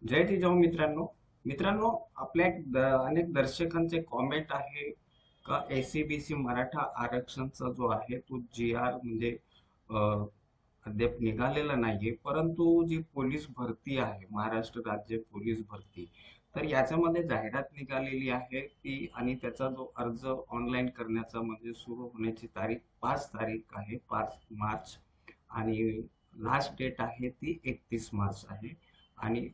जय जिजाऊ मित्रांनो. मित्रांनो, आपल्या अनेक दर्शकांचे कॉमेंट आहे का एसीबीसी मराठा आरक्षणचा जो आहे तो जी आर म्हणजे अ, अद्याप निघालेला नाहीये. परंतु जी पोलीस भरती आहे, महाराष्ट्र राज्य पोलीस भरती, तर याच्यामध्ये जाहिरात निघालेली आहे ती, आणि त्याचा जो अर्ज ऑनलाईन करण्याचा म्हणजे सुरू होण्याची तारीख 5 तारीख आहे, 5 मार्च. आणि लास्ट डेट आहे ती 31 मार्च आहे. आणि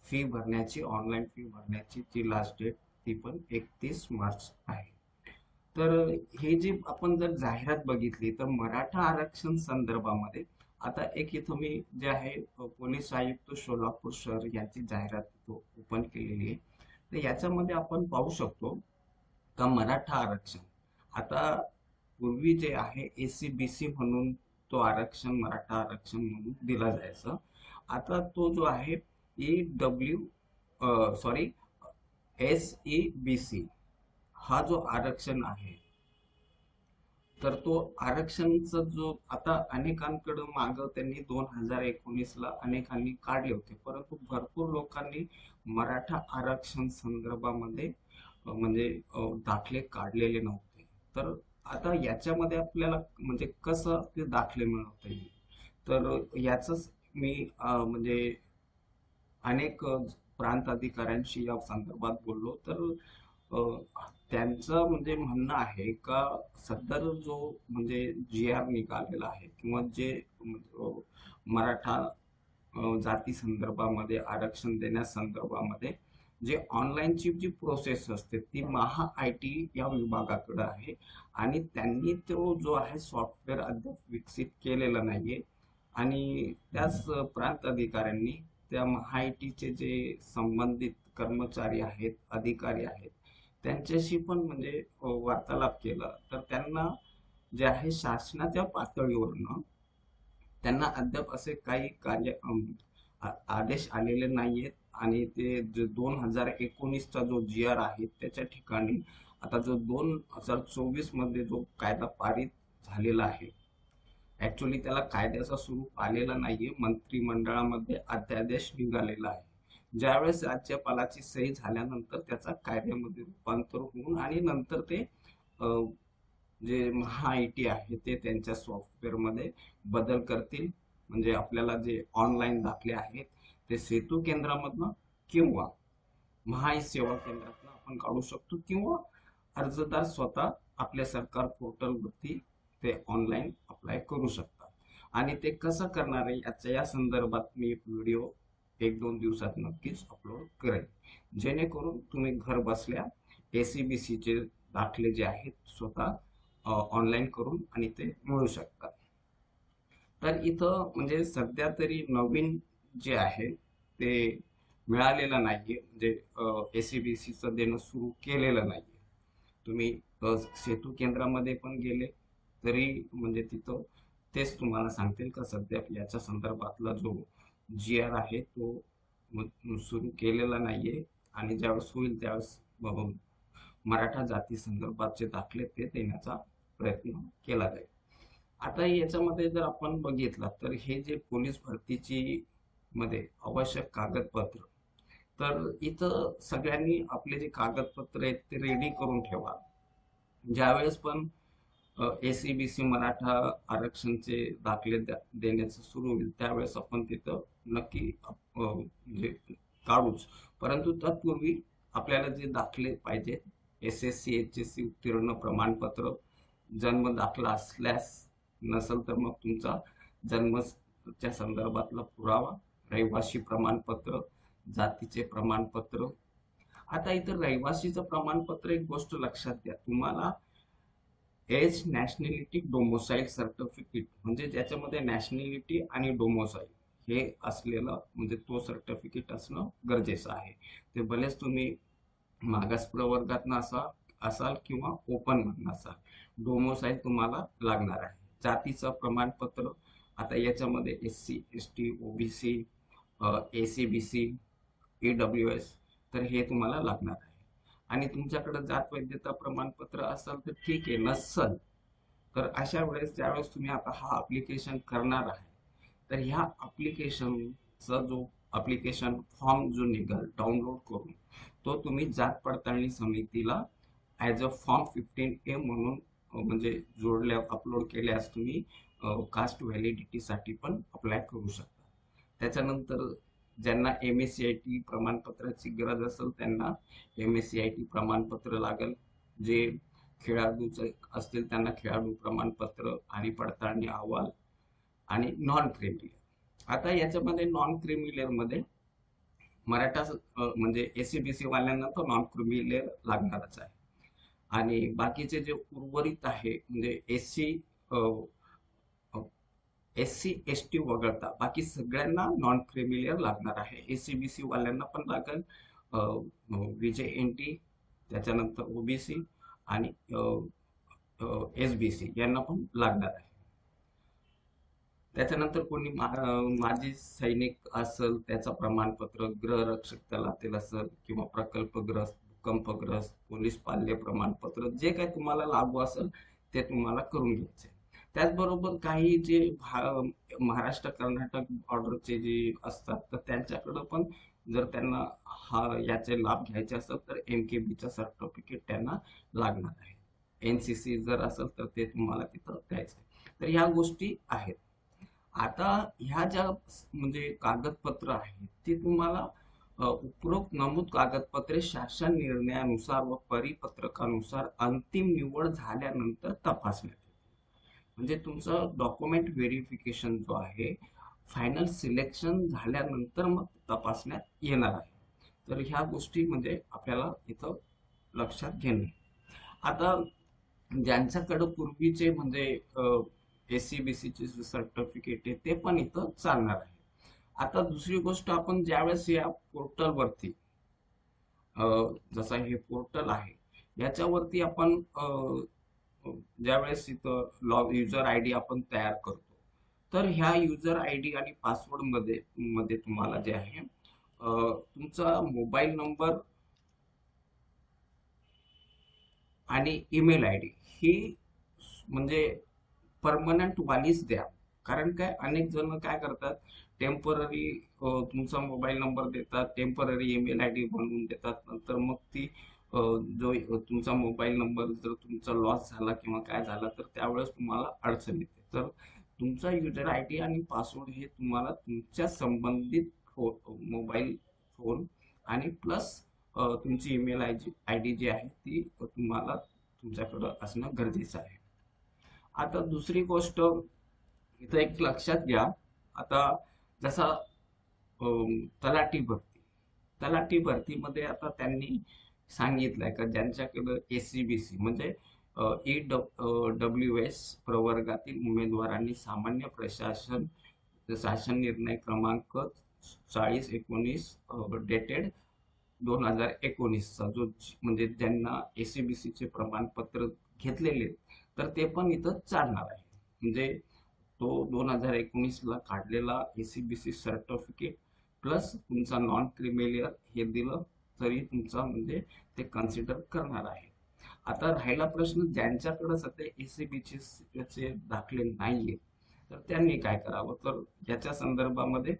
फी भरण्याची, ऑनलाईन फी भरण्याची जी लास्ट डेट ती पण 31 मार्च आहे. तर हे जे आपण जर जाहिरात बघितली तर मराठा आरक्षण संदर्भामध्ये आता एक इथं मी जे आहे पोलीस आयुक्त सोलापूर शहर यांची जाहिरात ओपन केलेली आहे. तर याच्यामध्ये आपण पाहू शकतो का मराठा आरक्षण आता पूर्वी जे आहे एसीबीसी म्हणून तो आरक्षण मराठा आरक्षण म्हणून दिला जायचा. आता तो जो आहे सॉरी SEBC हा जो आरक्षण आहे, तर तो आरक्षणचा जो आता अनेकांकडे माग त्यांनी 2019ला अनेकांनी काढले होते, परंतु भरपूर लोकांनी मराठा आरक्षण संदर्भामध्ये म्हणजे दाखले काढलेले नव्हते. तर आता याच्यामध्ये आपल्याला म्हणजे कसं ते दाखले मिळवता येईल, तर याच मी म्हणजे अनेक प्रांत अधिकाऱ्यांशी या संदर्भात बोललो. तर अ, त्यांचं म्हणजे म्हणणं आहे का सदर जो म्हणजे जी आर निघालेला आहे किंवा जे अ, मराठा जाती संदर्भामध्ये आरक्षण देण्यासंदर्भामध्ये जे ऑनलाईनची जी प्रोसेस असते ती महा आय टी या विभागाकडे आहे. आणि त्यांनी तो जो आहे सॉफ्टवेअर अद्याप विकसित केलेला नाहीये. आणि त्याच प्रांत अधिकाऱ्यांनी त्या महाआयटीचे जे संबंधित कर्मचारी आहेत, अधिकारी आहेत, त्यांच्याशी पण म्हणजे वार्तालाप केला. तर त्यांना जे आहे शासनाच्या पातळीवरनं त्यांना अद्याप असे काही आदेश आलेले नाहीयेत. आणि ते जो 2019चा जो जी आर आहे त्याच्या ठिकाणी आता जो 2024 मध्ये जो कायदा पारित झालेला आहे, ऍक्च्युली त्याला कायद्याचा स्वरूप आलेला नाहीये, मंत्रिमंडळामध्ये अध्यादेश निघालेला आहे. ज्यावेळेस राज्यपालाची सही झाल्यानंतर त्याचा कायद्यामध्ये रूपांतर होऊन आणि नंतर ते अ, जे महाआयटी आहे ते त्यांच्या सॉफ्टवेअर मध्ये बदल करतील. म्हणजे आपल्याला जे ऑनलाईन दाखले आहेत ते सेतू केंद्रामधनं किंवा महाई सेवा केंद्रातनं आपण काढू शकतो, किंवा अर्जदार स्वतः आपल्या सरकार पोर्टलवरती ते ऑनलाईन अप्लाय करू शकतात. आणि ते कसं करणार आहे या संदर्भात मी एक व्हिडिओ 1-2 दिवसात नक्कीच अपलोड करेन, जेणेकरून तुम्ही घर बसल्या एसीबीसी चे दाखले जे आहेत स्वतः ऑनलाईन करून आणि ते मिळू शकतात. तर इथं म्हणजे सध्या तरी नवीन जे आहे ते मिळालेलं नाहीये, म्हणजे एसीबीसीचं देणं सुरू केलेलं नाहीये. तुम्ही सेतू केंद्रामध्ये पण गेले तरी म्हणजे तिथं तेच तुम्हाला सांगतील का सध्या याच्या संदर्भातला जो जी आर आहे तो सुरू केलेला नाहीये. आणि ज्यावेळेस होईल त्यावेळेस मराठा जाती संदर्भातचे दाखले ते देण्याचा प्रयत्न केला जाईल. आता याच्यामध्ये जर आपण बघितलं तर हे जे पोलीस भरतीची मध्ये आवश्यक कागदपत्र, तर इथं सगळ्यांनी आपले जे कागदपत्र आहेत ते रेडी करून ठेवा. ज्यावेळेस पण एसीबीसी मराठा आरक्षणचे दाखले देण्याचं सुरू होईल त्यावेळेस आपण तिथं नक्की म्हणजे काढूच. परंतु तत्पूर्वी आपल्याला जे दाखले पाहिजे, SSC HSC उत्तीर्ण प्रमाणपत्र, जन्म दाखला असल्यास, नसेल तर मग तुमचा जन्मच्या संदर्भातला पुरावा, रहिवासी प्रमाणपत्र, जातीचे प्रमाणपत्र. आता इथं रहिवासीचं प्रमाणपत्र एक गोष्ट लक्षात घ्या, तुम्हाला एज नॅशनॅलिटी डोमोसाईल सर्टिफिकेट म्हणजे ज्याच्यामध्ये नॅशनॅलिटी आणि डोमोसाईल हे असलेलं म्हणजे तो सर्टिफिकेट असणं गरजेचं आहे. ते भलेच तुम्ही मागास प्रवर्गातनं असाल किंवा ओपन मधनं असाल, डोमोसाईल तुम्हाला लागणार आहे. जातीचं प्रमाणपत्र आता याच्यामध्ये SC ST OBC ACBC EWS, तर हे तुम्हाला लागणार आहे. आणि तुमच्याकडे जात वैधता प्रमाणपत्र असेल तर ठीक आहे, नसल तर अशा वेळेस ज्यावेळेस तुम्ही आता हा ऍप्लिकेशन करणार आहे, तर ह्या ऍप्लिकेशनचा जो अप्लिकेशन फॉर्म जो निघाल डाउनलोड करून तो तुम्ही जात पडताळणी समितीला ॲज अ फॉर्म 15A म्हणून म्हणजे जोडल्या अपलोड केल्यास तुम्ही कास्ट व्हॅलिडिटीसाठी पण अप्लाय करू शकता. त्याच्यानंतर ज्यांना MSCIT प्रमाणपत्राची गरज असेल त्यांना MSCIT प्रमाणपत्र लागेल. जे खेळाडूचे असतील त्यांना खेळाडू प्रमाणपत्र आणि पडताळणी अहवाल आणि नॉन क्रिमिलियर. आता याच्यामध्ये नॉन क्रिमिलियर मध्ये मराठा म्हणजे SC BC वाल्यांना तर नॉन क्रिमिलियर लागणारच आहे आणि बाकीचे जे उर्वरित आहे म्हणजे SC ST वगळता बाकी सगळ्यांना नॉन क्रिमिलियर लागणार आहे. SC BC वाल्यांना पण लागेल, VJNT, त्याच्यानंतर OBC आणि SBC यांना पण लागणार आहे. त्याच्यानंतर कोणी माजी सैनिक असेल त्याचं प्रमाणपत्र, गृहरक्षक दलातील असेल किंवा प्रकल्पग्रस्त, भूकंपग्रस्त, पोलीस पाल्य प्रमाणपत्र जे काही तुम्हाला लागू असेल ते तुम्हाला करून घ्यायचे. त्याचबरोबर काही जे महाराष्ट्र कर्नाटक बॉर्डरचे जे असतात तर त्यांच्याकडे पण जर त्यांना याचे लाभ घ्यायचे असेल तर MKBचं सर्टिफिकेट त्यांना लागणार आहे. NCC जर असेल तर ते तुम्हाला तिथं द्यायचं. तर ह्या गोष्टी आहेत. आता ह्या ज्या म्हणजे कागदपत्र आहेत ती तुम्हाला उपरोक्त नमूद कागदपत्रे शासन निर्णयानुसार व परिपत्रकानुसार अंतिम निवड झाल्यानंतर तपासण्यात येते. म्हणजे तुमचं डॉक्युमेंट व्हेरिफिकेशन जो आहे फायनल सिलेक्शन झाल्यानंतर मग तपासण्यात येणार आहे. तर ह्या गोष्टी म्हणजे आपल्याला इथं लक्षात घेणे. आता ज्यांच्याकडे पूर्वीचे म्हणजे SC BCचे सर्टिफिकेट आहे ते पण इथं चालणार आहे. आता दुसरी गोष्ट, आपण ज्यावेळेस या पोर्टलवरती जसा हे पोर्टल आहे याच्यावरती आपण ज्यावेळेस इथं युजर ID आपण तयार करतो तर ह्या युजर ID आणि पासवर्ड मध्ये तुम्हाला जे आहे तुमचा मोबाईल नंबर आणि ईमेल ID ही म्हणजे परमनंट वालीच द्या. कारण काय, अनेक जण काय करतात, टेम्पररी तुमचा मोबाईल नंबर देतात, टेम्पररी ईमेल ID बनवून देतात. नंतर मग ती जो तुमचा मोबाईल नंबर जर तुमचा लॉस झाला किंवा काय झाला तर त्यावेळेस तुम्हाला अडचण येते. तर तुमचा युजर ID आणि पासवर्ड हे तुम्हाला तुमच्या संबंधित मोबाईल फोन आणि प्लस तुमची ईमेल ID जी आहे ती तुम्हाला तुमच्याकडं असणं गरजेचं आहे. आता दुसरी गोष्ट इथं एक लक्षात घ्या. आता जसा तलाठी भरतीमध्ये आता त्यांनी सांगितलंय का ज्यांच्याकडे SC BC म्हणजे EWS प्रवर्गातील उमेदवारांनी सामान्य प्रशासन शासन निर्णय क्रमांक 4019 डेटेड 2019चा जो म्हणजे ज्यांना SC BCचे प्रमाणपत्र घेतलेले तर ते पण इथं चालणार आहे. म्हणजे तो 2019ला काढलेला SC BC सर्टिफिकेट प्लस तुमचा नॉन क्रिमिलियर हे दिलं तरी तुमचा म्हणजे ते कन्सिडर करणार आहे. आता राहिला प्रश्न, ज्यांच्याकडे सध्या SC BCचे दाखले नाहीये तर त्यांनी काय करावं. तर याच्या संदर्भामध्ये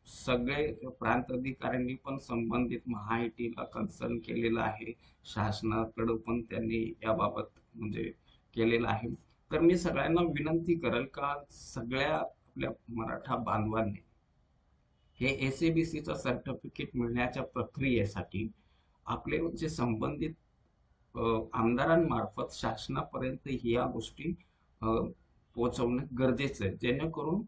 सगळे प्रांत अधिकाऱ्यांनी पण संबंधित महाआयटीला कन्सर्न केलेलं आहे. शासनाकडे पण त्यांनी याबाबत म्हणजे केलेलं आहे. तर मी सगळ्यांना विनंती करेल का सगळ्या आपल्या मराठा बांधवांनी हे SC BCचं सर्टिफिकेट मिळण्याच्या प्रक्रियेसाठी आपले जे संबंधित आमदारांमार्फत शासनापर्यंत या गोष्टी पोहोचवणं गरजेचं आहे. जेणेकरून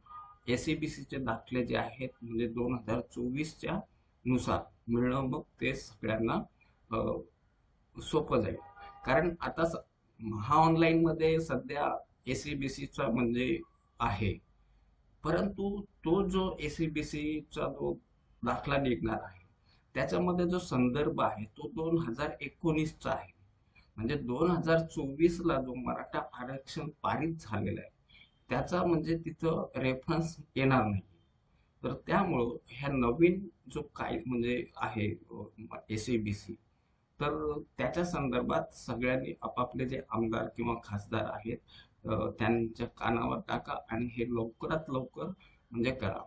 SC BCचे दाखले जे आहेत म्हणजे 2024च्या नुसार मिळणं मग ते सगळ्यांना सोपं जाईल. कारण आता ऑनलाईन मध्ये सध्या SC BCचा म्हणजे आहे, परंतु तो जो SC BCचा जो दाखला निघणार आहे त्याच्यामध्ये जो संदर्भ आहे तो 2019चा आहे. म्हणजे 2024ला जो मराठा आरक्षण पारित झालेलं आहे त्याचा म्हणजे तिथं रेफरन्स येणार नाही. तर त्यामुळं ह्या नवीन जो काय म्हणजे आहे SC BC तर त्याच्या संदर्भात सगळ्यांनी आपापले जे आमदार किंवा खासदार आहेत त्यांच्या कानावर टाका आणि हे लवकरात लवकर म्हणजे करा.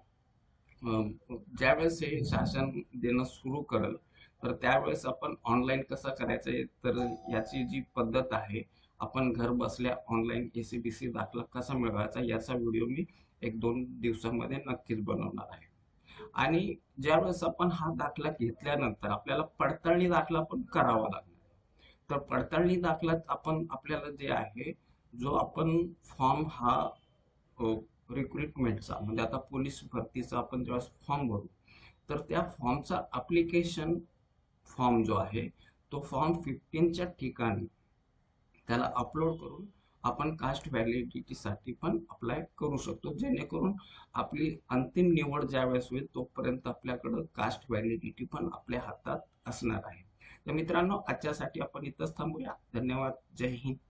ज्यावेळेस हे शासन देणं सुरू करेल तर त्यावेळेस आपण ऑनलाईन कसं करायचंय, तर याची जी पद्धत आहे, आपण घर बसल्या ऑनलाईन एसीबीसी दाखला कसा मिळवायचा याचा व्हिडिओ मी 1-2 दिवसामध्ये नक्कीच बनवणार आहे. आणि ज्यावेळेस आपण हा दाखला घेतल्यानंतर आपल्याला पडताळणी दाखला पण करावा लागणार. तर पडताळणी दाखल्यात आपण आपल्याला जे आहे, जो आपण फॉर्म हा रिक्रुटमेंटचा म्हणजे आता पोलीस भरतीचा आपण जेव्हा फॉर्म भरू, तर त्या फॉर्मचा अप्लिकेशन फॉर्म जो आहे, तो फॉर्म 15च्या ठिकाणी त्याला अपलोड करून आपण कास्ट व्हॅलिडिटीसाठी पण अप्लाय करू शकतो, जेणेकरून आपली अंतिम निवड ज्यावेळेस होईल तोपर्यंत आपल्याकडं कास्ट व्हॅलिडिटी पण आपल्या हातात असणार आहे. तर मित्रांनो, आजच्यासाठी आपण इथंच थांबूया. धन्यवाद. जय हिंद.